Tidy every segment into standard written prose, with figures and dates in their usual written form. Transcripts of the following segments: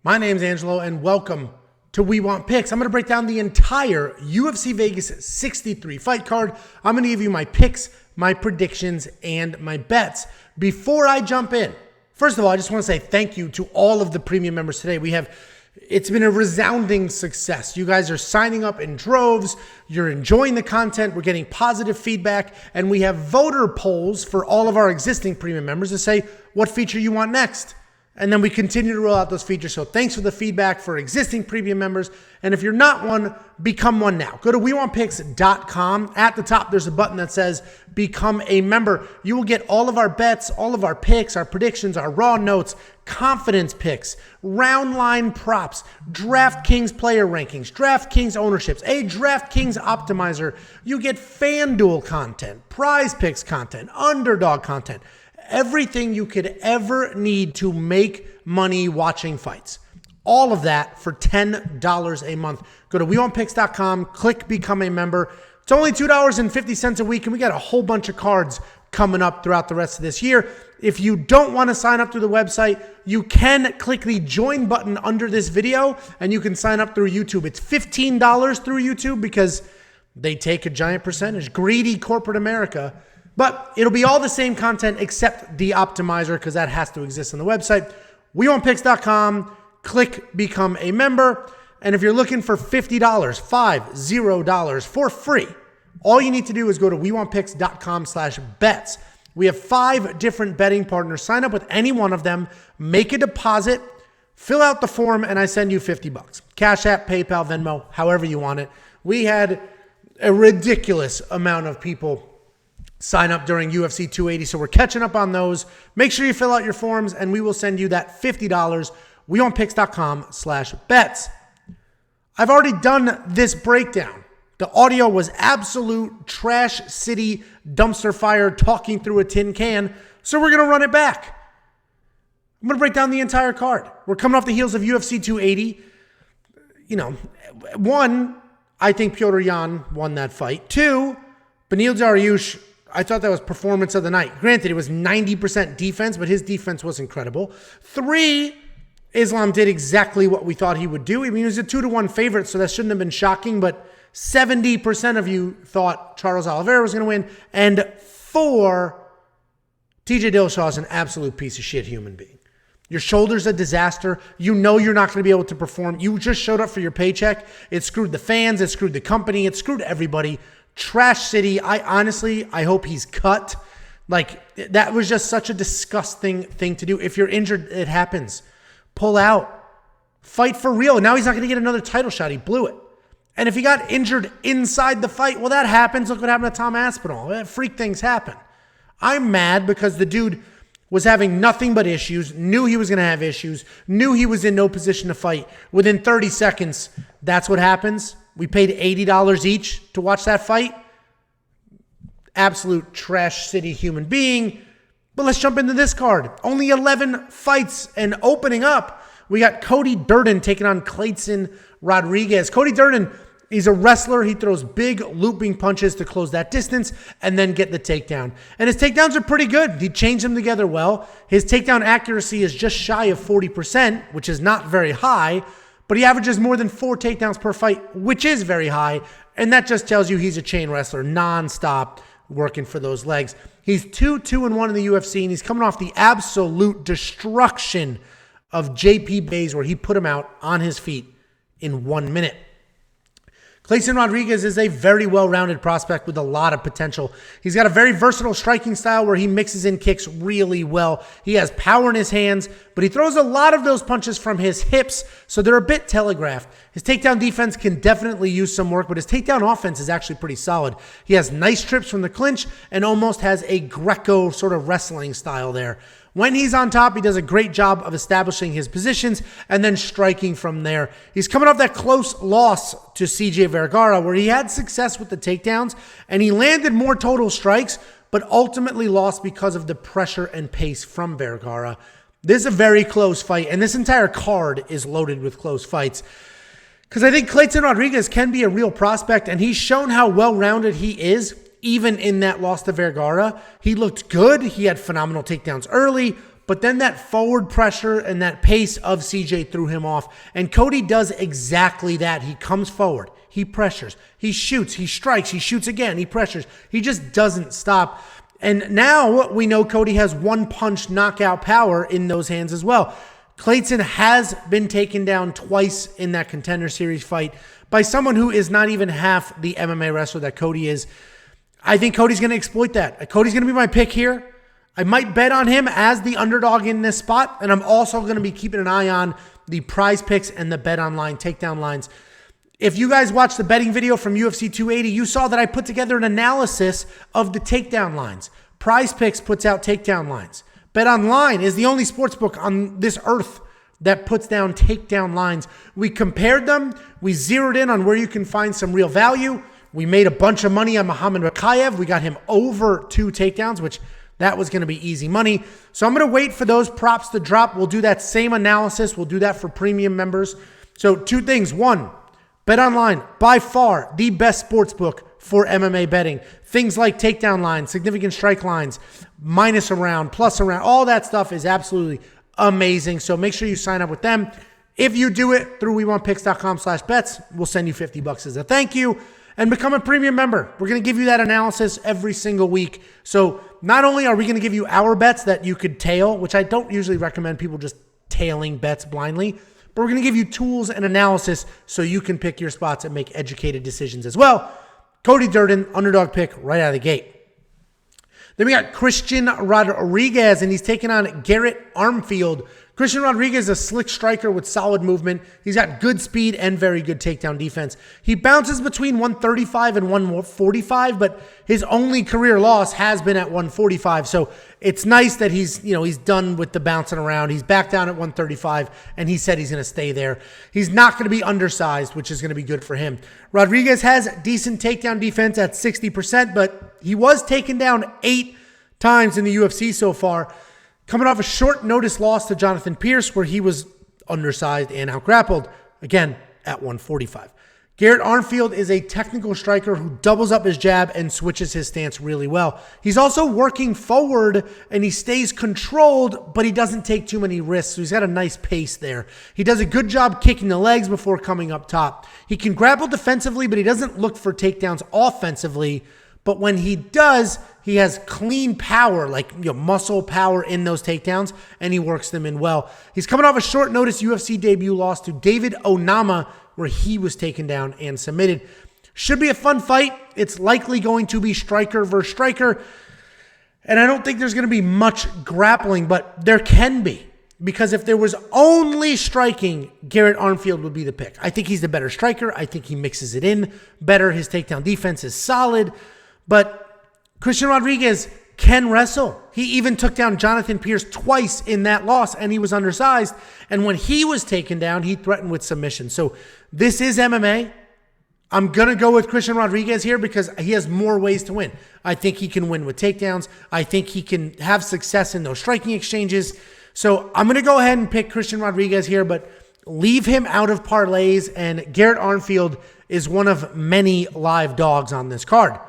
My name's Angelo, and welcome to We Want Picks. I'm going to break down the entire UFC Vegas 63 fight card. I'm going to give you my picks, my predictions, and my bets. Before I jump in, first of all, I just want to say thank you to all of the premium members today. It's been a resounding success. You guys are signing up in droves. You're enjoying the content. We're getting positive feedback, and we have voter polls for all of our existing premium members to say what feature you want next. And then we continue to roll out those features. So thanks for the feedback for existing premium members. And if you're not one, become one now. Go to WeWantPicks.com. At the top, there's a button that says Become a Member. You will get all of our bets, all of our picks, our predictions, our raw notes, confidence picks, round line props, DraftKings player rankings, DraftKings ownerships, a DraftKings optimizer. You get FanDuel content, prize picks content, underdog content. Everything you could ever need to make money watching fights. All of that for $10 a month. Go to WeWantPicks.com, click Become a Member. It's only $2.50 a week, and we got a whole bunch of cards coming up throughout the rest of this year. If you don't want to sign up through the website, you can click the join button under this video, and you can sign up through YouTube. It's $15 through YouTube because they take a giant percentage. Greedy corporate America. But it'll be all the same content except the optimizer because that has to exist on the website. WeWantPicks.com, click Become a Member. And if you're looking for $50 for free, all you need to do is go to WeWantPicks.com/bets. We have 5 different betting partners. Sign up with any one of them, make a deposit, fill out the form, and I send you $50. Cash App, PayPal, Venmo, however you want it. We had a ridiculous amount of people sign up during UFC 280, so we're catching up on those. Make sure you fill out your forms, and we will send you that $50. WeWantPicks.com/bets. I've already done this breakdown. The audio was absolute trash city dumpster fire talking through a tin can, so we're going to run it back. I'm going to break down the entire card. We're coming off the heels of UFC 280. One, I think Petr Yan won that fight. 2, Beneil Dariush, I thought that was performance of the night. Granted, it was 90% defense, but his defense was incredible. 3, Islam did exactly what we thought he would do. I mean, he was a 2-1 favorite, so that shouldn't have been shocking, but 70% of you thought Charles Oliveira was going to win. And 4, TJ Dillashaw is an absolute piece of shit human being. Your shoulder's a disaster. You know you're not going to be able to perform. You just showed up for your paycheck. It screwed the fans. It screwed the company. It screwed everybody. Trash city. I hope he's cut. That was just such a disgusting thing to do. If you're injured, it happens. Pull out. Fight for real. Now he's not going to get another title shot. He blew it. And if he got injured inside the fight, well, that happens. Look what happened to Tom Aspinall. Freak things happen. I'm mad because the dude was having nothing but issues, knew he was going to have issues, knew he was in no position to fight. Within 30 seconds, that's what happens. We paid $80 each to watch that fight. Absolute trash city human being. But let's jump into this card. Only 11 fights, and opening up, we got Cody Durden taking on Kleydson Rodrigues. Cody Durden, he's a wrestler. He throws big looping punches to close that distance and then get the takedown. And his takedowns are pretty good. He changed them together well. His takedown accuracy is just shy of 40%, which is not very high, but he averages more than 4 takedowns per fight, which is very high. And that just tells you he's a chain wrestler, nonstop working for those legs. He's 2-1 in the UFC, and he's coming off the absolute destruction of JP Bays, where he put him out on his feet in 1 minute. Kleydson Rodrigues is a very well-rounded prospect with a lot of potential. He's got a very versatile striking style where he mixes in kicks really well. He has power in his hands, but he throws a lot of those punches from his hips, so they're a bit telegraphed. His takedown defense can definitely use some work, but his takedown offense is actually pretty solid. He has nice trips from the clinch and almost has a Greco sort of wrestling style there. When he's on top, he does a great job of establishing his positions and then striking from there. He's coming off that close loss to CJ Vergara, where he had success with the takedowns and he landed more total strikes, but ultimately lost because of the pressure and pace from Vergara. This is a very close fight, and this entire card is loaded with close fights. Because I think Kleydson Rodrigues can be a real prospect, and he's shown how well-rounded he is. Even in that loss to Vergara, he looked good. He had phenomenal takedowns early, but then that forward pressure and that pace of CJ threw him off. And Cody does exactly that. He comes forward. He pressures. He shoots. He strikes. He shoots again. He pressures. He just doesn't stop. And now we know Cody has one-punch knockout power in those hands as well. Kleydson has been taken down twice in that Contender Series fight by someone who is not even half the MMA wrestler that Cody is. I think Cody's going to exploit that. Cody's going to be my pick here. I might bet on him as the underdog in this spot, and I'm also going to be keeping an eye on the prize picks and the bet online takedown lines. If you guys watched the betting video from UFC 280, you saw that I put together an analysis of the takedown lines. Prize Picks puts out takedown lines. Bet Online is the only sports book on this earth that puts down takedown lines. We compared them. We zeroed in on where you can find some real value. We made a bunch of money on Muhammad Mokaev. We got him over 2 takedowns, which that was going to be easy money. So I'm going to wait for those props to drop. We'll do that same analysis. We'll do that for premium members. So 2 things. 1, Bet Online, by far the best sports book for MMA betting. Things like takedown lines, significant strike lines, minus a round, plus a round, all that stuff is absolutely amazing. So make sure you sign up with them. If you do it through WeWantPicks.com/bets, we'll send you $50 as a thank you and become a premium member. We're going to give you that analysis every single week. So not only are we going to give you our bets that you could tail, which I don't usually recommend people just tailing bets blindly, but we're going to give you tools and analysis so you can pick your spots and make educated decisions as well. Cody Durden, underdog pick right out of the gate. Then we got Christian Rodrigues, and he's taking on Garrett Armfield. Christian Rodrigues is a slick striker with solid movement. He's got good speed and very good takedown defense. He bounces between 135 and 145, but his only career loss has been at 145. So it's nice that he's done with the bouncing around. He's back down at 135, and he said he's going to stay there. He's not going to be undersized, which is going to be good for him. Rodrigues has decent takedown defense at 60%, but he was taken down 8 times in the UFC so far, coming off a short notice loss to Jonathan Pierce where he was undersized and outgrappled, again, at 145. Garrett Armfield is a technical striker who doubles up his jab and switches his stance really well. He's also working forward and he stays controlled, but he doesn't take too many risks, so he's got a nice pace there. He does a good job kicking the legs before coming up top. He can grapple defensively, but he doesn't look for takedowns offensively. But when he does, he has clean power, like muscle power in those takedowns, and he works them in well. He's coming off a short notice UFC debut loss to David Onama, where he was taken down and submitted. Should be a fun fight. It's likely going to be striker versus striker. And I don't think there's going to be much grappling, but there can be. Because if there was only striking, Garrett Armfield would be the pick. I think he's the better striker. I think he mixes it in better. His takedown defense is solid. But Christian Rodrigues can wrestle. He even took down Jonathan Pierce twice in that loss, and he was undersized. And when he was taken down, he threatened with submission. So this is MMA. I'm going to go with Christian Rodrigues here because he has more ways to win. I think he can win with takedowns. I think he can have success in those striking exchanges. So I'm going to go ahead and pick Christian Rodrigues here, but leave him out of parlays. And Garrett Armfield is one of many live dogs on this card.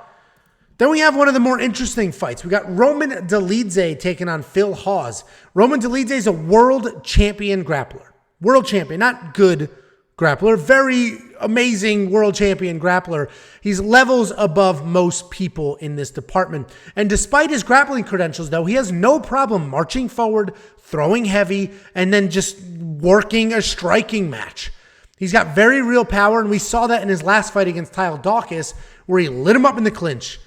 Then we have one of the more interesting fights. We got Roman Dolidze taking on Phil Hawes. Roman Dolidze is a world champion grappler. World champion, not good grappler. Very amazing world champion grappler. He's levels above most people in this department. And despite his grappling credentials, though, he has no problem marching forward, throwing heavy, and then just working a striking match. He's got very real power, and we saw that in his last fight against Tyler Dawkins, where he lit him up in the clinch.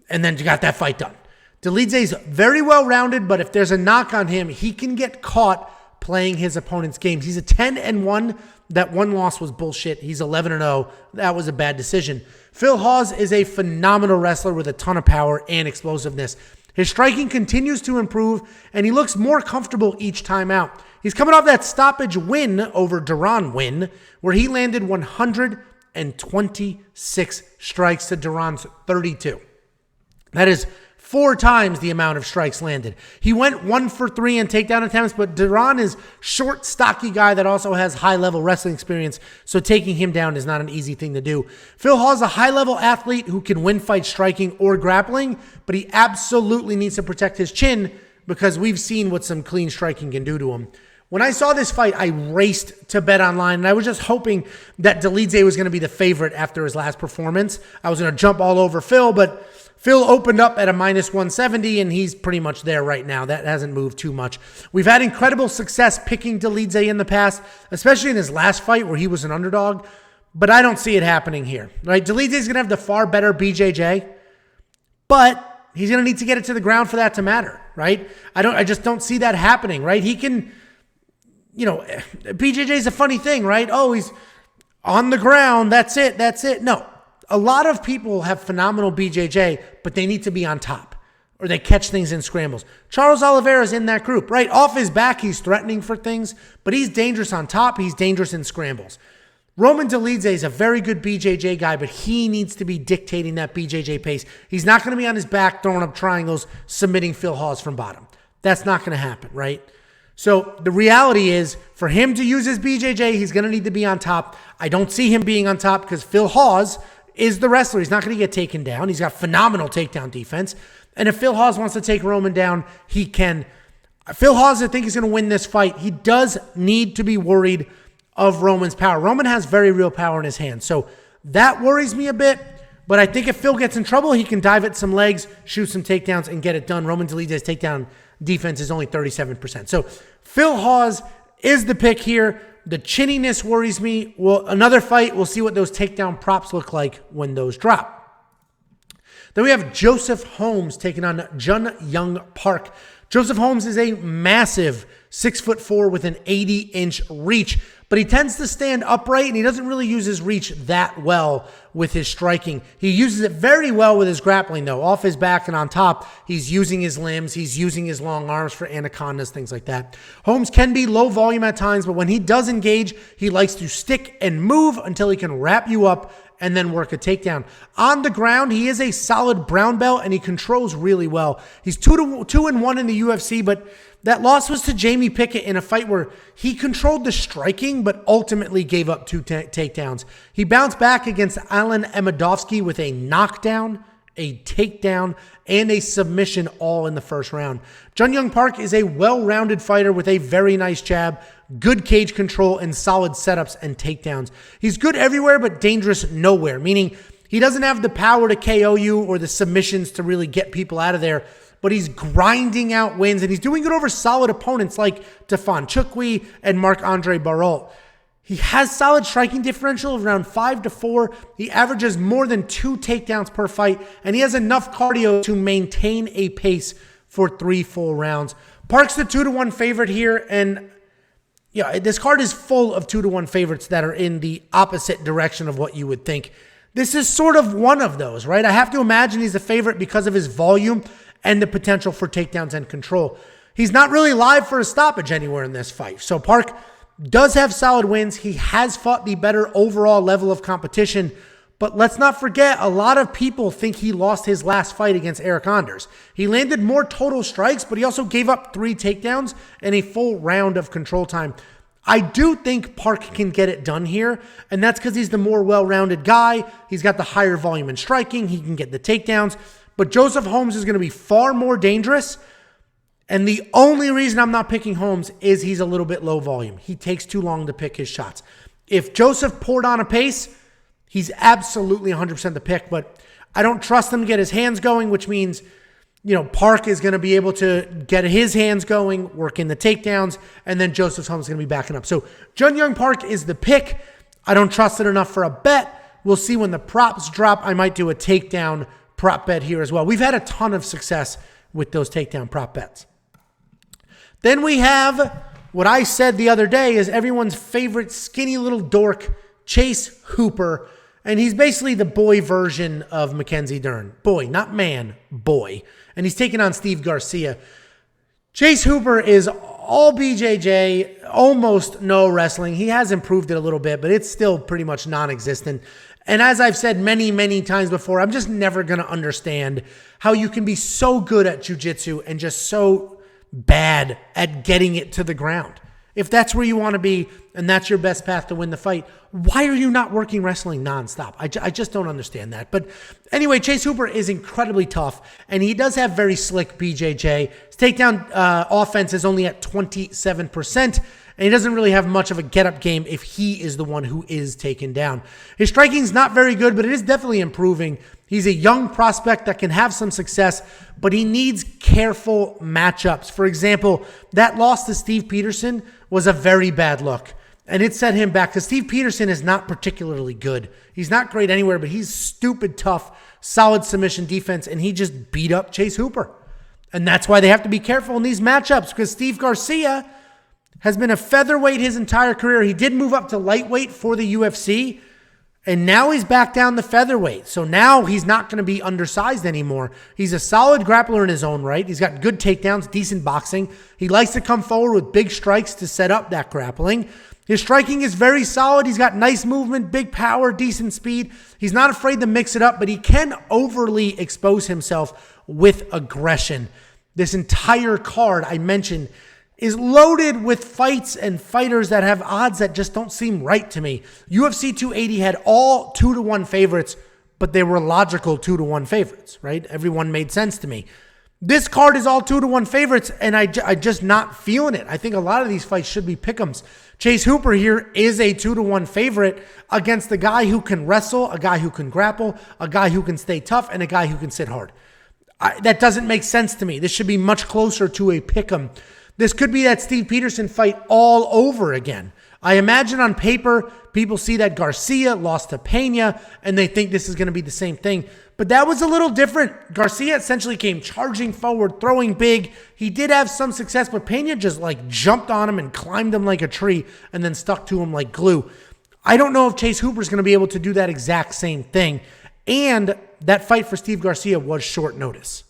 And then you got that fight done. Dolidze's very well-rounded, but if there's a knock on him, he can get caught playing his opponent's games. He's a 10-1. That one loss was bullshit. He's 11-0. That was a bad decision. Phil Hawes is a phenomenal wrestler with a ton of power and explosiveness. His striking continues to improve, and he looks more comfortable each time out. He's coming off that stoppage win over Duran win, where he landed 126 strikes to Duran's 32. That is 4 times the amount of strikes landed. He went 1 for 3 in takedown attempts, but Duran is short, stocky guy that also has high-level wrestling experience, so taking him down is not an easy thing to do. Phil Hawes is a high-level athlete who can win fights striking or grappling, but he absolutely needs to protect his chin because we've seen what some clean striking can do to him. When I saw this fight, I raced to bet online, and I was just hoping that Dolidze was going to be the favorite after his last performance. I was going to jump all over Phil, but Phil opened up at a minus 170, and he's pretty much there right now. That hasn't moved too much. We've had incredible success picking Dolidze in the past, especially in his last fight where he was an underdog, but I don't see it happening here. Right? Dolidze is going to have the far better BJJ, but he's going to need to get it to the ground for that to matter, right? I just don't see that happening, right? He can... BJJ is a funny thing, right? Oh, he's on the ground. That's it. No, a lot of people have phenomenal BJJ, but they need to be on top or they catch things in scrambles. Charles Oliveira's in that group, right? Off his back, he's threatening for things, but he's dangerous on top. He's dangerous in scrambles. Roman Dolidze is a very good BJJ guy, but he needs to be dictating that BJJ pace. He's not going to be on his back throwing up triangles, submitting Phil Hawes from bottom. That's not going to happen, right? So the reality is, for him to use his BJJ, he's going to need to be on top. I don't see him being on top because Phil Hawes is the wrestler. He's not going to get taken down. He's got phenomenal takedown defense. And if Phil Hawes wants to take Roman down, he can. Phil Hawes, I think, is going to win this fight. He does need to be worried of Roman's power. Roman has very real power in his hands. So that worries me a bit. But I think if Phil gets in trouble, he can dive at some legs, shoot some takedowns, and get it done. Roman Dolidze's takedown defense is only 37%. So Phil Hawes is the pick here. The chinniness worries me. Well, another fight, we'll see what those takedown props look like when those drop. Then we have Joseph Holmes taking on Jun-Young Park. Joseph Holmes is a massive 6'4" with an 80-inch reach, but he tends to stand upright and he doesn't really use his reach that well with his striking. He uses it very well with his grappling, though. Off his back and on top, he's using his limbs. He's using his long arms for anacondas, things like that. Holmes can be low volume at times, but when he does engage, he likes to stick and move until he can wrap you up and then work a takedown. On the ground, he is a solid brown belt and he controls really well. He's 2-1 in the UFC, but that loss was to Jamie Pickett in a fight where he controlled the striking, but ultimately gave up 2 takedowns. He bounced back against Alen Amedovski with a knockdown, a takedown, and a submission all in the first round. Jun-Young Park is a well-rounded fighter with a very nice jab, good cage control, and solid setups and takedowns. He's good everywhere, but dangerous nowhere, meaning he doesn't have the power to KO you or the submissions to really get people out of there, but he's grinding out wins, and he's doing it over solid opponents like Tefan Chukwi and Marc-Andre Barrault. He has solid striking differential of around 5-4. He averages more than 2 takedowns per fight, and he has enough cardio to maintain a pace for 3 full rounds. Park's the 2-1 favorite here, and yeah, this card is full of 2-1 favorites that are in the opposite direction of what you would think. This is sort of one of those, right? I have to imagine he's a favorite because of his volume and the potential for takedowns and control. He's not really live for a stoppage anywhere in this fight. So Park does have solid wins. He has fought the better overall level of competition, but let's not forget, a lot of people think he lost his last fight against Eric Anders. He landed more total strikes, but he also gave up 3 takedowns and a full round of control time. I do think Park can get it done here, and that's because he's the more well-rounded guy. He's got the higher volume in striking. He can get the takedowns, but Joseph Holmes is going to be far more dangerous, and the only reason I'm not picking Holmes is he's a little bit low volume. He takes too long to pick his shots. If Joseph poured on a pace, he's absolutely 100% the pick, but I don't trust him to get his hands going, which means, Park is going to be able to get his hands going, work in the takedowns, and then Joseph Holmes is going to be backing up. So Jun-Young Park is the pick. I don't trust it enough for a bet. We'll see when the props drop. I might do a takedown prop bet here as well. We've had a ton of success with those takedown prop bets. Then we have what I said the other day is everyone's favorite skinny little dork, Chase Hooper. And he's basically the boy version of Mackenzie Dern. Boy, not man, boy. And he's taking on Steve Garcia. Chase Hooper is all BJJ, almost no wrestling. He has improved it a little bit, but it's still pretty much non-existent. And as I've said many, many times before, I'm just never going to understand how you can be so good at jiu-jitsu and just so bad at getting it to the ground. If that's where you want to be, and that's your best path to win the fight, why are you not working wrestling nonstop? I just don't understand that. But anyway, Chase Hooper is incredibly tough, and he does have very slick BJJ. His takedown offense is only at 27%, and he doesn't really have much of a get-up game if he is the one who is taken down. His striking's not very good, but it is definitely improving. He's a young prospect that can have some success, but he needs careful matchups. For example, that loss to Steve Peterson was a very bad look, and it set him back because Steve Peterson is not particularly good. He's not great anywhere, but he's stupid tough, solid submission defense, and he just beat up Chase Hooper. And that's why they have to be careful in these matchups, because Steve Garcia has been a featherweight his entire career. He did move up to lightweight for the UFC, and now he's back down to featherweight. So now he's not going to be undersized anymore. He's a solid grappler in his own right. He's got good takedowns, decent boxing. He likes to come forward with big strikes to set up that grappling. His striking is very solid. He's got nice movement, big power, decent speed. He's not afraid to mix it up, but he can overly expose himself with aggression. This entire card I mentioned is loaded with fights and fighters that have odds that just don't seem right to me. UFC 280 had all 2-1 favorites, but they were logical 2-1 favorites, right? Everyone made sense to me. This card is all 2-1 favorites, and I just not feeling it. I think a lot of these fights should be pick'ems. Chase Hooper here is a 2-1 favorite against a guy who can wrestle, a guy who can grapple, a guy who can stay tough, and a guy who can sit hard. That doesn't make sense to me. This should be much closer to a pick'em. This could be that Steve Peterson fight all over again. I imagine on paper, people see that Garcia lost to Pena, and they think this is going to be the same thing. But that was a little different. Garcia essentially came charging forward, throwing big. He did have some success, but Pena just jumped on him and climbed him like a tree and then stuck to him like glue. I don't know if Chase Hooper is going to be able to do that exact same thing. And that fight for Steve Garcia was short notice.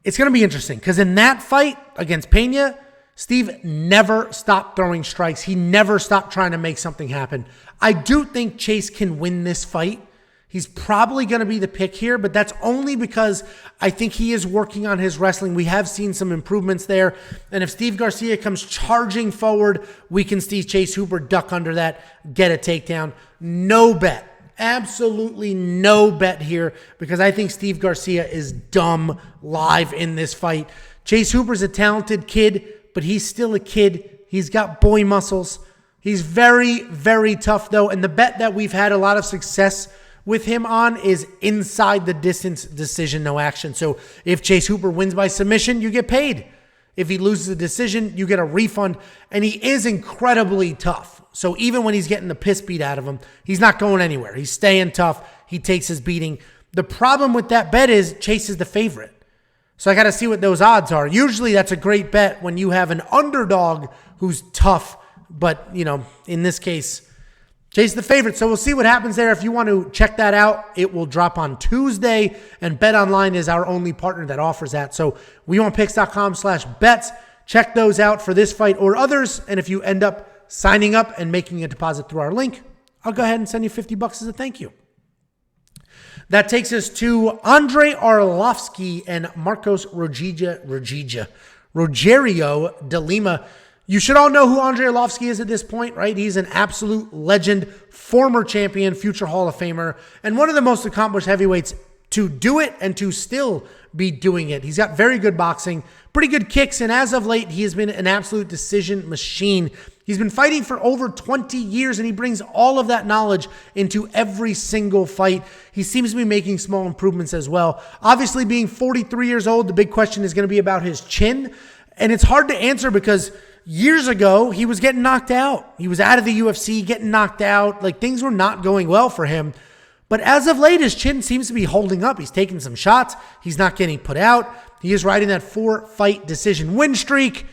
It's going to be interesting because in that fight against Pena, Steve never stopped throwing strikes. He never stopped trying to make something happen. I do think Chase can win this fight. He's probably going to be the pick here, but that's only because I think he is working on his wrestling. We have seen some improvements there. And if Steve Garcia comes charging forward, we can see Chase Hooper duck under that, get a takedown. No bet. Absolutely no bet here because I think Steve Garcia is dumb live in this fight. Chase Hooper's a talented kid, but he's still a kid. He's got boy muscles. He's very, very tough though. And the bet that we've had a lot of success with him on is inside the distance decision, no action. So if Chase Hooper wins by submission, you get paid. If he loses a decision, you get a refund. And he is incredibly tough. So even when he's getting the piss beat out of him, he's not going anywhere. He's staying tough. He takes his beating. The problem with that bet is Chase is the favorite. So I got to see what those odds are. Usually that's a great bet when you have an underdog who's tough. But, in this case, Chase is the favorite. So we'll see what happens there. If you want to check that out, it will drop on Tuesday. And BetOnline is our only partner that offers that. So WeWantPicks.com/bets. Check those out for this fight or others. And if you end up signing up and making a deposit through our link, I'll go ahead and send you $50 as a thank you. That takes us to Andrei Arlovski and Marcos Rogerio de Lima. You should all know who Andrei Arlovski is at this point, right? He's an absolute legend, former champion, future Hall of Famer, and one of the most accomplished heavyweights to do it and to still be doing it. He's got very good boxing, pretty good kicks, and as of late, he has been an absolute decision machine. He's been fighting for over 20 years, and he brings all of that knowledge into every single fight. He seems to be making small improvements as well. Obviously, being 43 years old, the big question is going to be about his chin, and it's hard to answer because years ago, he was getting knocked out. He was out of the UFC, getting knocked out. Things were not going well for him. But as of late, his chin seems to be holding up. He's taking some shots. He's not getting put out. He is riding that 4-fight decision win streak.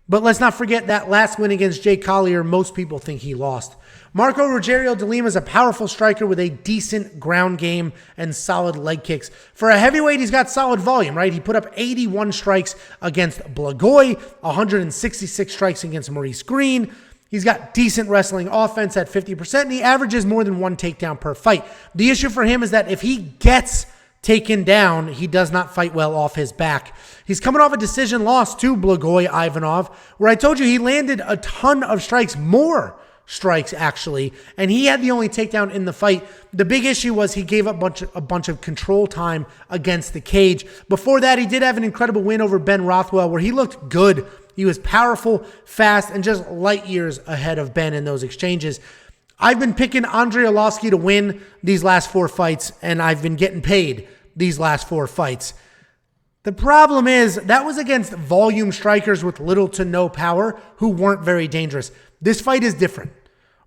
But let's not forget that last win against Jake Collier, most people think he lost. Marco Rogerio de Lima is a powerful striker with a decent ground game and solid leg kicks. For a heavyweight, he's got solid volume, right? He put up 81 strikes against Blagoy, 166 strikes against Maurice Green. He's got decent wrestling offense at 50%, and he averages more than one takedown per fight. The issue for him is that if he gets taken down, he does not fight well off his back. He's coming off a decision loss to Blagoy Ivanov, where I told you he landed a ton of strikes, more strikes actually, and he had the only takedown in the fight. The big issue was he gave up a bunch of control time against the cage. Before that, he did have an incredible win over Ben Rothwell, where he looked good. He was powerful, fast, and just light years ahead of Ben in those exchanges. I've been picking Andrei Arlovski to win these last 4 fights, and I've been getting paid these last 4 fights. The problem is that was against volume strikers with little to no power who weren't very dangerous. This fight is different.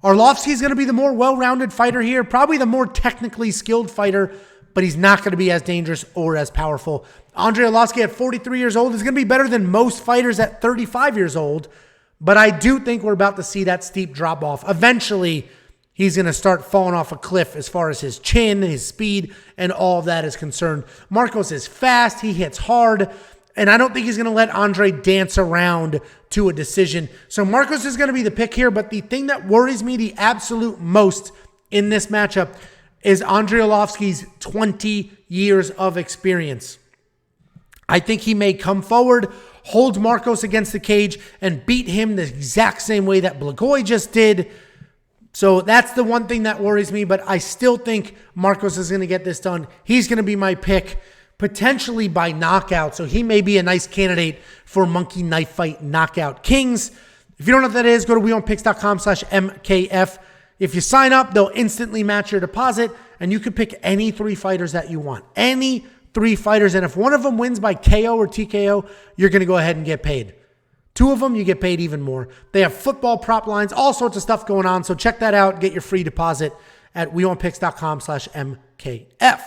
Arlovski is going to be the more well-rounded fighter here, probably the more technically skilled fighter, but he's not going to be as dangerous or as powerful. Andrei Arlovski at 43 years old is going to be better than most fighters at 35 years old, but I do think we're about to see that steep drop-off. Eventually, he's going to start falling off a cliff as far as his chin, his speed, and all of that is concerned. Marcos is fast, he hits hard, and I don't think he's going to let Andrei dance around to a decision. So Marcos is going to be the pick here, but the thing that worries me the absolute most in this matchup is Andrei Arlovski's 20 years of experience. I think he may come forward, hold Marcos against the cage, and beat him the exact same way that Blagoy just did. So that's the one thing that worries me, but I still think Marcos is going to get this done. He's going to be my pick, potentially by knockout, so he may be a nice candidate for Monkey Knife Fight Knockout Kings. If you don't know what that is, go to WeWantPicks.com/MKF. If you sign up, they'll instantly match your deposit, and you can pick any 3 fighters that you want. Any 3 fighters, and if one of them wins by KO or TKO, you're going to go ahead and get paid. 2 of them, you get paid even more. They have football prop lines, all sorts of stuff going on, so check that out. Get your free deposit at WeWantPicks.com/MKF.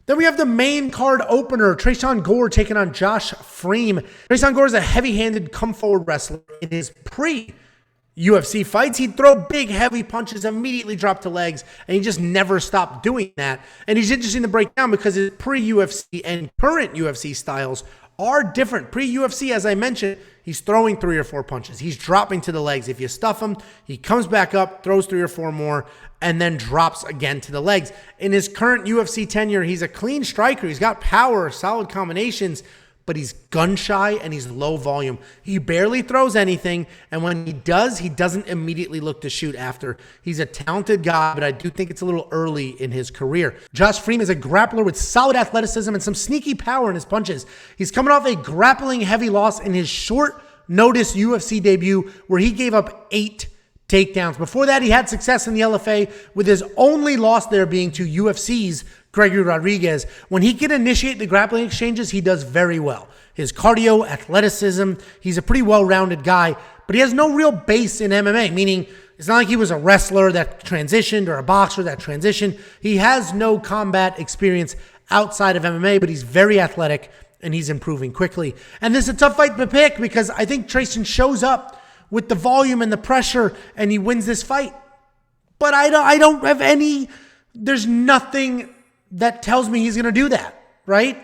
Then we have the main card opener, Tresean Gore taking on Josh Fremd. Tresean Gore is a heavy-handed come-forward wrestler. In his pre-UFC fights, he'd throw big, heavy punches, immediately drop to legs, and he just never stopped doing that. And he's interesting to break down because his pre-UFC and current UFC styles are different. Pre-UFC, as I mentioned, he's throwing 3 or 4 punches. He's dropping to the legs. If you stuff him, he comes back up, throws 3 or 4 more, and then drops again to the legs. In his current UFC tenure, he's a clean striker. He's got power, solid combinations, but he's gun shy and he's low volume. He barely throws anything, and when he does, he doesn't immediately look to shoot after. He's a talented guy, but I do think it's a little early in his career. Josh Fremd is a grappler with solid athleticism and some sneaky power in his punches. He's coming off a grappling heavy loss in his short notice UFC debut where he gave up 8 takedowns. Before that, he had success in the LFA, with his only loss there being to UFC's Gregory Rodrigues. When he can initiate the grappling exchanges, he does very well. His cardio, athleticism, he's a pretty well-rounded guy, but he has no real base in MMA, meaning it's not like he was a wrestler that transitioned or a boxer that transitioned. He has no combat experience outside of MMA, but he's very athletic and he's improving quickly. And this is a tough fight to pick because I think Tresean shows up with the volume and the pressure, and he wins this fight. But I don't have any, there's nothing that tells me he's going to do that, right?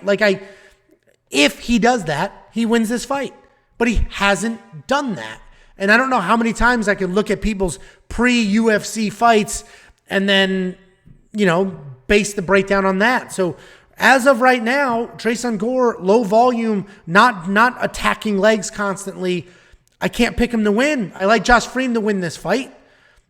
If he does that, he wins this fight. But he hasn't done that. And I don't know how many times I can look at people's pre-UFC fights and then, base the breakdown on that. So as of right now, Tresean Gore, low volume, not attacking legs constantly. I can't pick him to win. I like Josh Fremd to win this fight.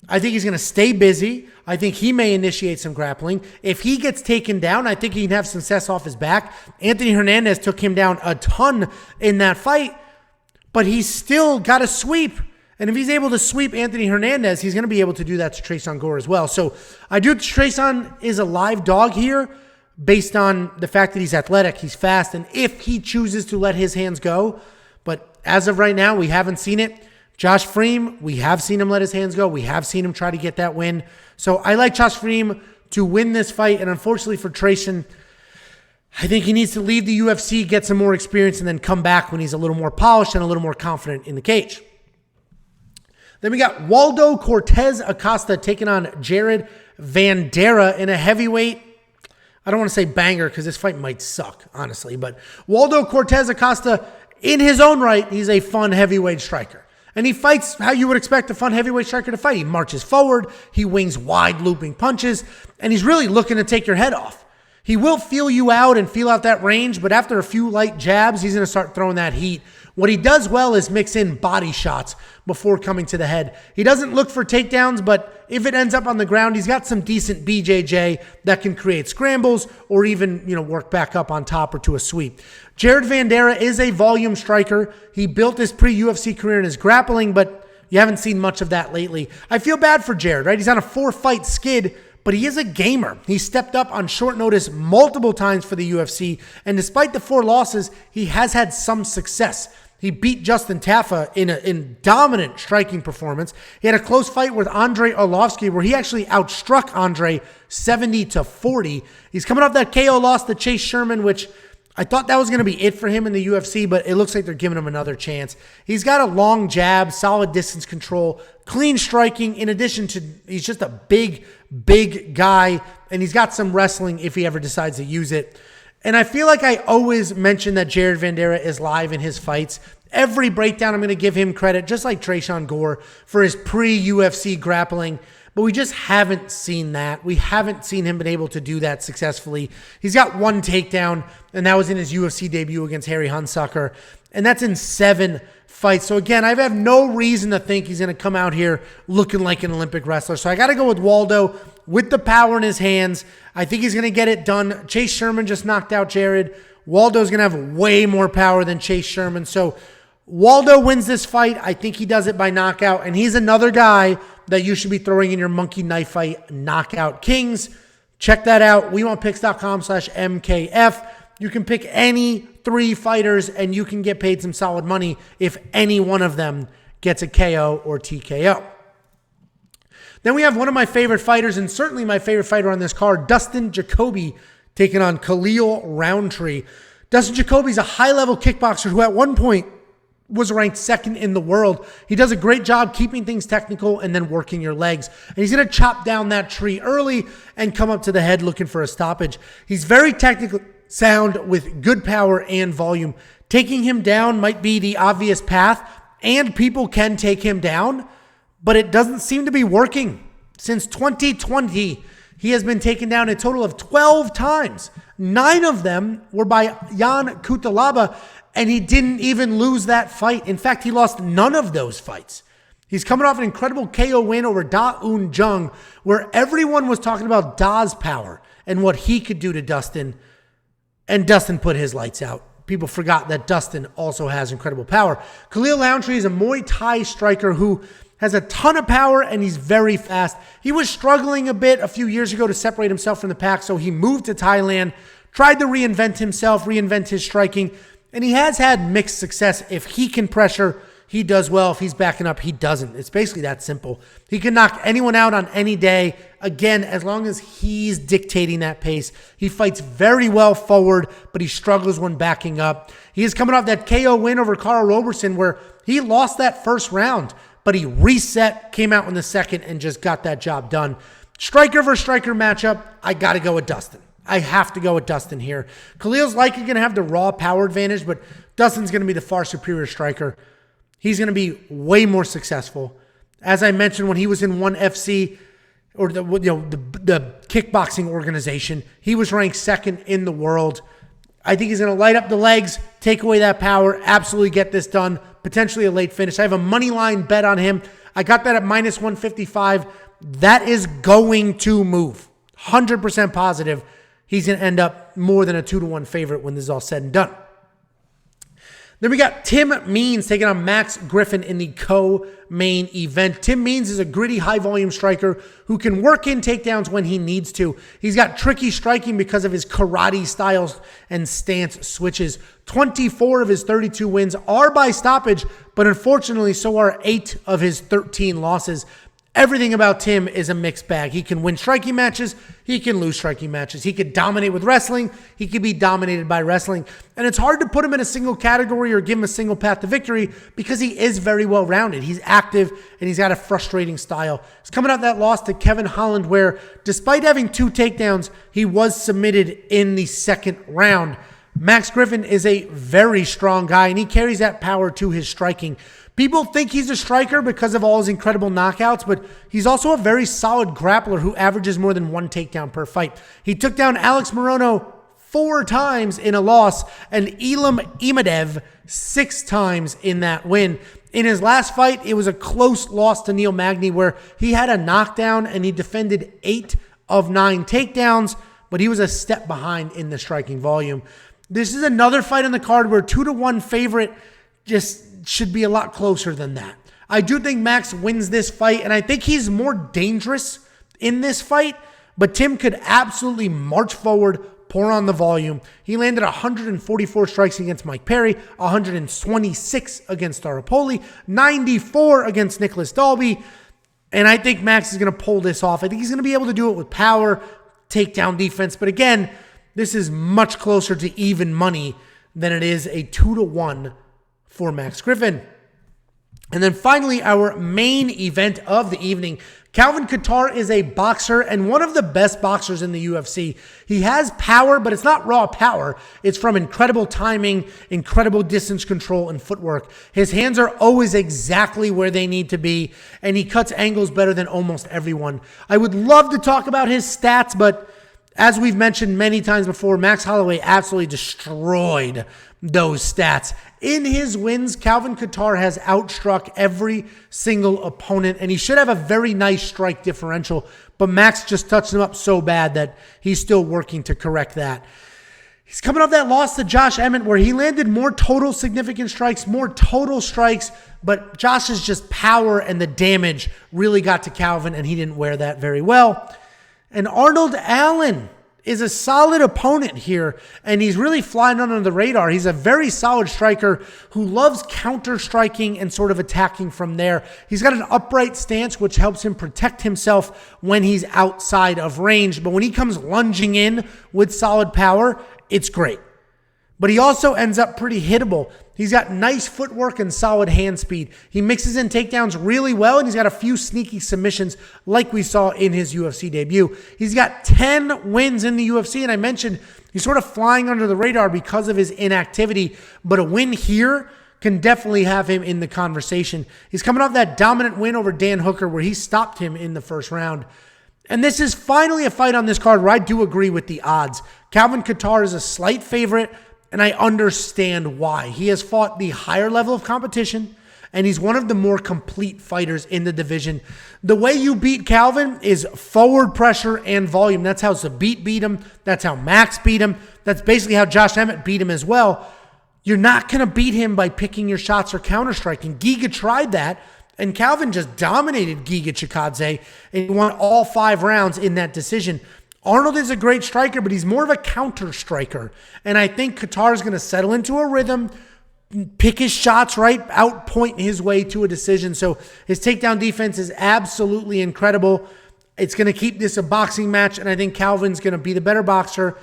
I think he's going to stay busy. I think he may initiate some grappling. If he gets taken down, I think he can have success off his back. Anthony Hernandez took him down a ton in that fight, but he's still got to sweep. And if he's able to sweep Anthony Hernandez, he's going to be able to do that to Tresean Gore as well. So I do think Tresean is a live dog here based on the fact that he's athletic, he's fast, and if he chooses to let his hands go. But as of right now, we haven't seen it. Josh Fremd, we have seen him let his hands go. We have seen him try to get that win. So I like Josh Fremd to win this fight. And unfortunately for Tresean, I think he needs to leave the UFC, get some more experience, and then come back when he's a little more polished and a little more confident in the cage. Then we got Waldo Cortes-Acosta taking on Jared Vanderaa in a heavyweight. I don't want to say banger because this fight might suck, honestly. But Waldo Cortes-Acosta, in his own right, he's a fun heavyweight striker. And he fights how you would expect a fun heavyweight striker to fight. He marches forward, he wings wide looping punches, and he's really looking to take your head off. He will feel you out and feel out that range, but after a few light jabs, he's going to start throwing that heat. What he does well is mix in body shots before coming to the head. He doesn't look for takedowns, but if it ends up on the ground, he's got some decent BJJ that can create scrambles or even, work back up on top or to a sweep. Jared Vanderaa is a volume striker. He built his pre-UFC career in his grappling, but you haven't seen much of that lately. I feel bad for Jared, right? He's on a 4-fight skid, but he is a gamer. He stepped up on short notice multiple times for the UFC, and despite the 4 losses, he has had some success. He beat Justin Tafa in a dominant striking performance. He had a close fight with Andrei Arlovski where he actually outstruck Andrei 70-40. He's coming off that KO loss to Chase Sherman, which I thought that was going to be it for him in the UFC, but it looks like they're giving him another chance. He's got a long jab, solid distance control, clean striking, in addition to he's just a big guy, and he's got some wrestling if he ever decides to use it. And I feel like I always mention that Jared Vanderaa is live in his fights. Every breakdown, I'm going to give him credit, just like Tresean Gore, for his pre-UFC grappling. But we just haven't seen that. We haven't seen him been able to do that successfully. He's got 1 takedown, and that was in his UFC debut against Harry Hunsucker. And that's in 7 fights. So again, I have no reason to think he's going to come out here looking like an Olympic wrestler. So I got to go with Waldo with the power in his hands. I think he's going to get it done. Chase Sherman just knocked out Jared. Waldo's going to have way more power than Chase Sherman. So Waldo wins this fight. I think he does it by knockout. And he's another guy that you should be throwing in your monkey knife fight knockout kings. Check that out. WeWantPicks.com/MKF. You can pick any 3 fighters and you can get paid some solid money if any one of them gets a KO or TKO. Then we have one of my favorite fighters, and certainly my favorite fighter on this card, Dustin Jacoby, taking on Khalil Rountree. Dustin Jacoby's a high-level kickboxer who at one point was ranked 2nd in the world. He does a great job keeping things technical and then working your legs. And he's going to chop down that tree early and come up to the head looking for a stoppage. He's very technically sound with good power and volume. Taking him down might be the obvious path, and people can take him down, but it doesn't seem to be working. Since 2020, he has been taken down a total of 12 times. 9 of them were by Jan Kutalaba, and he didn't even lose that fight. In fact, he lost none of those fights. He's coming off an incredible KO win over Da Un Jung, where everyone was talking about Da's power and what he could do to Dustin, and Dustin put his lights out. People forgot that Dustin also has incredible power. Khalil Rountree is a Muay Thai striker who has a ton of power, and he's very fast. He was struggling a bit a few years ago to separate himself from the pack, so he moved to Thailand, tried to reinvent himself, reinvent his striking, and he has had mixed success. If he can pressure, he does well. If he's backing up, he doesn't. It's basically that simple. He can knock anyone out on any day. Again, as long as he's dictating that pace. He fights very well forward, but he struggles when backing up. He is coming off that KO win over Carl Roberson where he lost that first round, but he reset, came out in the second, and just got that job done. Striker versus striker matchup, I got to go with Dustin. I have to go with Dustin here. Khalil's likely going to have the raw power advantage, but Dustin's going to be the far superior striker. He's going to be way more successful. As I mentioned, when he was in ONE FC, or the kickboxing organization, he was ranked 2nd in the world. I think he's going to light up the legs, take away that power, absolutely get this done, potentially a late finish. I have a money line bet on him. I got that at -155. That is going to move. 100% positive. He's going to end up more than a 2-1 favorite when this is all said and done. Then we got Tim Means taking on Max Griffin in the co-main event. Tim Means is a gritty, high-volume striker who can work in takedowns when he needs to. He's got tricky striking because of his karate styles and stance switches. 24 of his 32 wins are by stoppage, but unfortunately, so are 8 of his 13 losses. Everything about Tim is a mixed bag. He can win striking matches. He can lose striking matches. He could dominate with wrestling. He could be dominated by wrestling. And it's hard to put him in a single category or give him a single path to victory because he is very well-rounded. He's active, and he's got a frustrating style. He's coming out that loss to Kevin Holland where, despite having 2 takedowns, he was submitted in the second round. Max Griffin is a very strong guy, and he carries that power to his striking. People think he's a striker because of all his incredible knockouts, but he's also a very solid grappler who averages more than 1 takedown per fight. He took down Alex Morono 4 times in a loss and Elam Imadev 6 times in that win. In his last fight, it was a close loss to Neil Magny where he had a knockdown and he defended 8 of 9 takedowns, but he was a step behind in the striking volume. This is another fight on the card where 2-1 favorite just should be a lot closer than that. I do think Max wins this fight, and I think he's more dangerous in this fight, but Tim could absolutely march forward, pour on the volume. He landed 144 strikes against Mike Perry, 126 against Staropoli, 94 against Nicholas Dalby, and I think Max is going to pull this off. I think he's going to be able to do it with power, takedown defense, but again, this is much closer to even money than it is a 2-1 for Max Griffin. And then finally, our main event of the evening. Calvin Kattar is a boxer and one of the best boxers in the UFC. He has power, but it's not raw power. It's from incredible timing, incredible distance control, and footwork. His hands are always exactly where they need to be, and he cuts angles better than almost everyone. I would love to talk about his stats, but as we've mentioned many times before, Max Holloway absolutely destroyed those stats. In his wins, Calvin Kattar has outstruck every single opponent, and he should have a very nice strike differential, but Max just touched him up so bad that he's still working to correct that. He's coming off that loss to Josh Emmett where he landed more total significant strikes, more total strikes, but Josh's just power and the damage really got to Calvin, and he didn't wear that very well. And Arnold Allen is a solid opponent here, and he's really flying under the radar. He's a very solid striker who loves counter-striking and sort of attacking from there. He's got an upright stance, which helps him protect himself when he's outside of range. But when he comes lunging in with solid power, it's great. But he also ends up pretty hittable. He's got nice footwork and solid hand speed. He mixes in takedowns really well, and he's got a few sneaky submissions like we saw in his UFC debut. He's got 10 wins in the UFC, and I mentioned he's sort of flying under the radar because of his inactivity, but a win here can definitely have him in the conversation. He's coming off that dominant win over Dan Hooker where he stopped him in the first round. And this is finally a fight on this card where I do agree with the odds. Calvin Kattar is a slight favorite, and I understand why. He has fought the higher level of competition, and he's one of the more complete fighters in the division. The way you beat Calvin is forward pressure and volume. That's how Zabit beat him. That's how Max beat him. That's basically how Josh Emmett beat him as well. You're not going to beat him by picking your shots or counter-striking. Giga tried that, and Calvin just dominated Giga Chikadze, and he won all 5 rounds in that decision. Arnold is a great striker, but he's more of a counter striker. And I think Kattar is going to settle into a rhythm, pick his shots right, outpoint his way to a decision. So his takedown defense is absolutely incredible. It's going to keep this a boxing match, and I think Calvin's going to be the better boxer,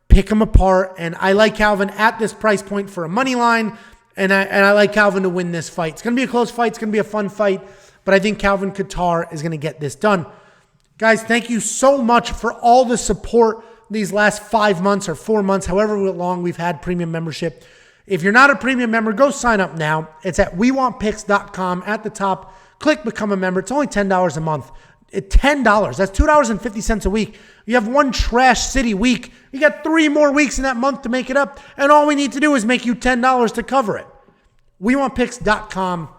pick him apart. And I like Calvin at this price point for a money line, and I like Calvin to win this fight. It's going to be a close fight. It's going to be a fun fight, but I think Calvin Kattar is going to get this done. Guys, thank you so much for all the support these last 5 months or 4 months, however long we've had premium membership. If you're not a premium member, go sign up now. It's at WeWantPicks.com at the top. Click Become a Member. It's only $10 a month. $10. That's $2.50 a week. You have one Trash City week. You got 3 more weeks in that month to make it up, and all we need to do is make you $10 to cover it. WeWantPicks.com.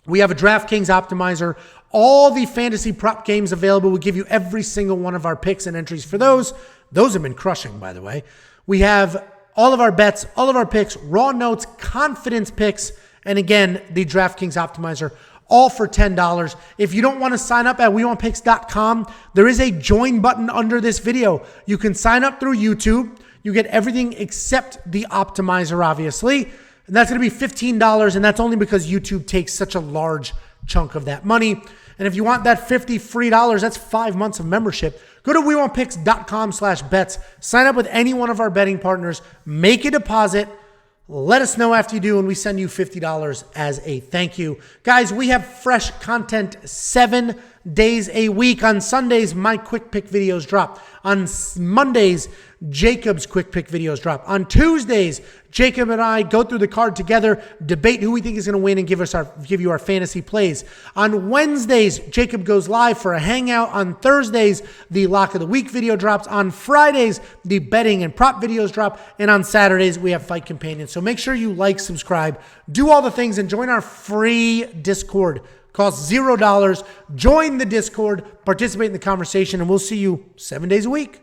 We have a DraftKings optimizer. All the fantasy prop games available. We give you every single one of our picks and entries for those. Those have been crushing, by the way. We have all of our bets, all of our picks, raw notes, confidence picks, and again, the DraftKings optimizer, all for $10. If you don't want to sign up at WeWantPicks.com, there is a join button under this video. You can sign up through YouTube. You get everything except the optimizer, obviously. And that's going to be $15, and that's only because YouTube takes such a large chunk of that money. And if you want that $50 free, that's 5 months of membership. Go to WeWantPicks.com/bets. Sign up with any one of our betting partners. Make a deposit. Let us know after you do, and we send you $50 as a thank you. Guys, we have fresh content 7 days a week. On Sundays, my quick pick videos drop. On Mondays, Jacob's quick pick videos drop. On Tuesdays, Jacob and I go through the card together, debate who we think is going to win, and give you our fantasy plays. On Wednesdays, Jacob goes live for a hangout. On Thursdays, the Lock of the Week video drops. On Fridays, the betting and prop videos drop. And on Saturdays, we have Fight Companions. So make sure you like, subscribe, do all the things, and join our free Discord. Costs $0. Join the Discord, participate in the conversation, and we'll see you 7 days a week.